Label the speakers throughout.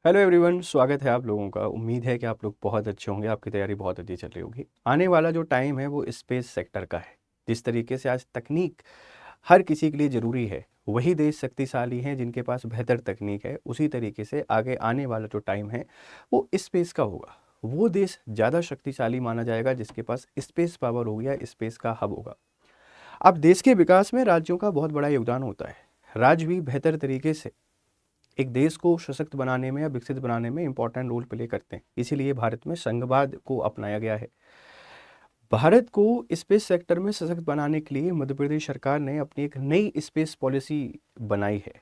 Speaker 1: Hello everyone, स्वागत है आप लोगों का। उम्मीद है कि आप लोग बहुत अच्छे होंगे, आपकी तैयारी बहुत अच्छी चल रही होगी। आने वाला जो टाइम है वो स्पेस सेक्टर का है। जिस तरीके से आज तकनीक हर किसी के लिए ज़रूरी है, वही देश शक्तिशाली हैं जिनके पास बेहतर तकनीक है। उसी तरीके से आगे आने वाला जो टाइम है वो स्पेस का होगा। वो देश ज़्यादा शक्तिशाली माना जाएगा जिसके पास स्पेस पावर होगी या स्पेस का हब होगा। अब देश के विकास में राज्यों का बहुत बड़ा योगदान होता है। राज्य भी बेहतर तरीके से एक देश को सशक्त बनाने में या विकसित बनाने में इंपॉर्टेंट रोल प्ले करते हैं। इसीलिए भारत में संघवाद को अपनाया गया है। भारत को स्पेस सेक्टर में सशक्त बनाने के लिए मध्य प्रदेश सरकार ने अपनी एक नई स्पेस पॉलिसी बनाई है।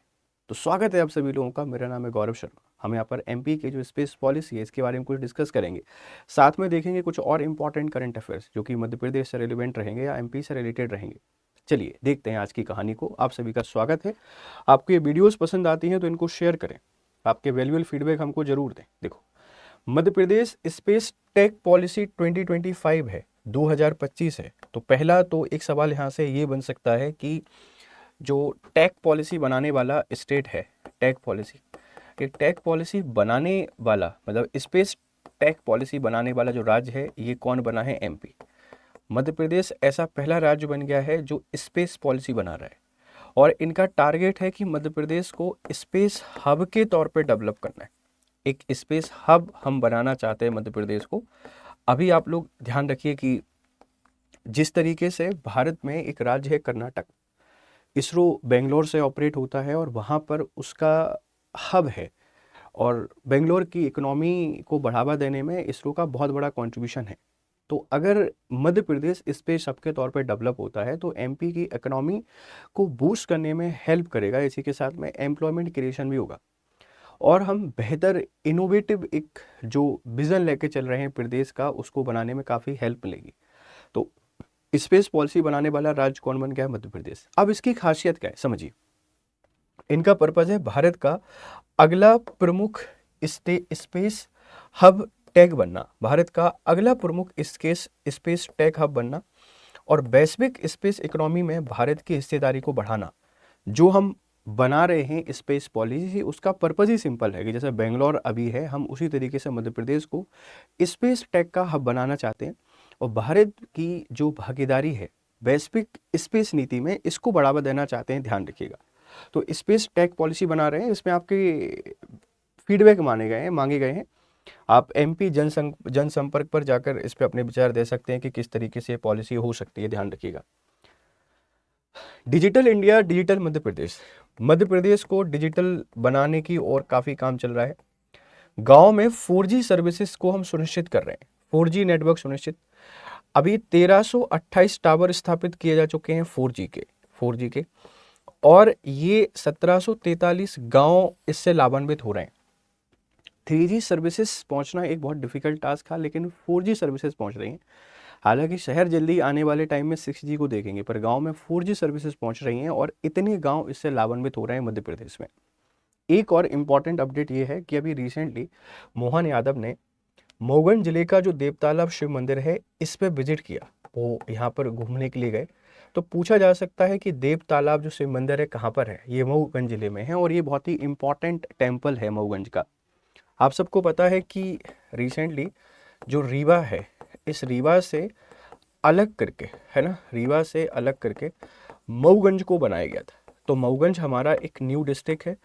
Speaker 1: तो स्वागत है आप सभी लोगों का। मेरा नाम है गौरव शर्मा। हम यहाँ पर एमपी के जो स्पेस पॉलिसी है इसके बारे में कुछ डिस्कस करेंगे। साथ में देखेंगे कुछ और इंपॉर्टेंट करंट अफेयर्स जो कि मध्य प्रदेश से रिलेवेंट रहेंगे या एमपी से रिलेटेड रहेंगे। चलिए देखते हैं आज की कहानी को। आप सभी का स्वागत है। आपको ये वीडियोस पसंद आती हैं तो इनको शेयर करें। आपके वैल्यूएबल फीडबैक हमको जरूर दें। देखो, Madhya Pradesh space tech policy 2025 है, 2025 है। तो पहला तो एक सवाल यहाँ से ये बन सकता है कि जो टेक पॉलिसी बनाने वाला स्टेट है, टेक पॉलिसी, ये टेक पॉलिसी बनाने वाला मतलब स्पेस टेक पॉलिसी बनाने वाला जो राज्य है ये कौन बना है? एमपी। मध्य प्रदेश ऐसा पहला राज्य बन गया है जो स्पेस पॉलिसी बना रहा है और इनका टारगेट है कि मध्य प्रदेश को स्पेस हब के तौर पे डेवलप करना है। एक स्पेस हब हम बनाना चाहते हैं मध्य प्रदेश को। अभी आप लोग ध्यान रखिए कि जिस तरीके से भारत में एक राज्य है कर्नाटक, इसरो बेंगलोर से ऑपरेट होता है और वहाँ पर उसका हब है और बेंगलोर की इकोनॉमी को बढ़ावा देने में इसरो का बहुत बड़ा कंट्रीब्यूशन है। तो अगर मध्य प्रदेश स्पेस हब के तौर पर डेवलप होता है तो एमपी की इकोनॉमी को बूस्ट करने में हेल्प करेगा। इसी के साथ में एम्प्लॉयमेंट क्रिएशन भी होगा और हम बेहतर इनोवेटिव एक जो विजन लेके चल रहे हैं प्रदेश का, उसको बनाने में काफ़ी हेल्प मिलेगी। तो स्पेस पॉलिसी बनाने वाला राज्य कौन बन गया है? मध्य प्रदेश। अब इसकी खासियत क्या है समझिए। इनका पर्पज़ है भारत का अगला प्रमुख स्पेस हब टेक बनना, भारत का अगला प्रमुख स्पेस टेक हब बनना और वैश्विक स्पेस इकोनॉमी में भारत की हिस्सेदारी को बढ़ाना। जो हम बना रहे हैं स्पेस पॉलिसी, उसका पर्पज ही सिंपल है कि जैसे बेंगलोर अभी है, हम उसी तरीके से मध्य प्रदेश को स्पेस टेक का हब बनाना चाहते हैं और भारत की जो भागीदारी है वैश्विक स्पेस नीति में, इसको बढ़ावा देना चाहते हैं। ध्यान रखिएगा। तो स्पेस टेक पॉलिसी बना रहे हैं, इसमें आपके फीडबैक मांगे गए हैं। आप एमपी जनसंपर्क पर जाकर इस पर अपने विचार दे सकते हैं कि किस तरीके से पॉलिसी हो सकती है। ध्यान रखिएगा। Digital India, digital Madhya Pradesh. Madhya Pradesh को डिजिटल बनाने की और काफ़ी काम चल रहा है। गांव में 4G सर्विसेज को हम सुनिश्चित कर रहे हैं, 4G नेटवर्क सुनिश्चित। अभी 1328 टावर स्थापित किए जा चुके हैं 4G के और ये 1743 गांव इससे लाभान्वित हो रहे हैं। 3G सर्विसेज पहुंचना एक बहुत डिफिकल्ट टास्क था, लेकिन 4G सर्विसेज पहुंच रही हैं। हालांकि शहर जल्दी आने वाले टाइम में 6G को देखेंगे, पर गांव में 4G सर्विसेज पहुंच रही हैं और इतने गांव इससे लाभान्वित हो रहे हैं मध्य प्रदेश में। एक और इम्पॉर्टेंट अपडेट ये है कि अभी रिसेंटली मोहन यादव ने मऊगंज जिले का जो देवतालाब शिव मंदिर है इस पे विजिट किया। वो यहाँ पर घूमने के लिए गए। तो पूछा जा सकता है कि देवतालाब जो शिव मंदिर है कहाँ पर है? ये मऊगंज जिले में है और ये बहुत ही इंपॉर्टेंट टेम्पल है मऊगंज का। आप सबको पता है कि रिसेंटली जो रीवा है, इस रीवा से अलग करके, है ना, रीवा से अलग करके मऊगंज को बनाया गया था। तो मऊगंज हमारा एक न्यू डिस्ट्रिक्ट है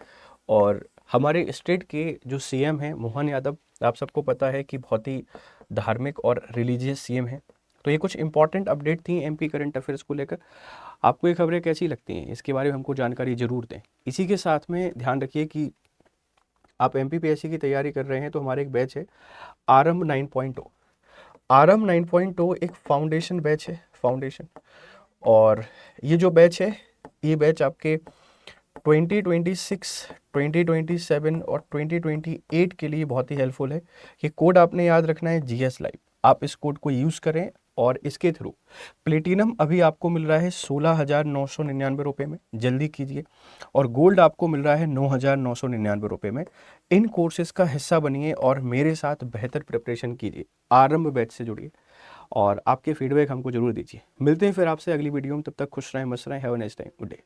Speaker 1: और हमारे स्टेट के जो सीएम हैं मोहन यादव, आप सबको पता है कि बहुत ही धार्मिक और रिलीजियस सीएम हैं। तो ये कुछ इंपॉर्टेंट अपडेट थी एमपी करंट अफेयर्स को लेकर। आपको ये खबरें कैसी लगती हैं, इसके बारे में हमको जानकारी जरूर दें। इसी के साथ में ध्यान रखिए कि आप एमपीपीएससी की तैयारी कर रहे हैं तो हमारे एक बैच है आरंभ 9.0। आरंभ 9.0 एक फाउंडेशन बैच है, फाउंडेशन। और ये जो बैच है, ये बैच आपके 2026, 2027 और 2028 के लिए बहुत ही हेल्पफुल है। ये कोड आपने याद रखना है, GS लाइव। आप इस कोड को यूज़ करें और इसके थ्रू प्लेटिनम अभी आपको मिल रहा है 16,999 रुपये में, जल्दी कीजिए। और गोल्ड आपको मिल रहा है 9,999 रुपये में। इन कोर्सेज का हिस्सा बनिए और मेरे साथ बेहतर प्रिपरेशन कीजिए। आरंभ बैच से जुड़िए और आपके फीडबैक हमको जरूर दीजिए। मिलते हैं फिर आपसे अगली वीडियो में। तब तक खुश रहें, मस्त रहें। Have a nice time, good day.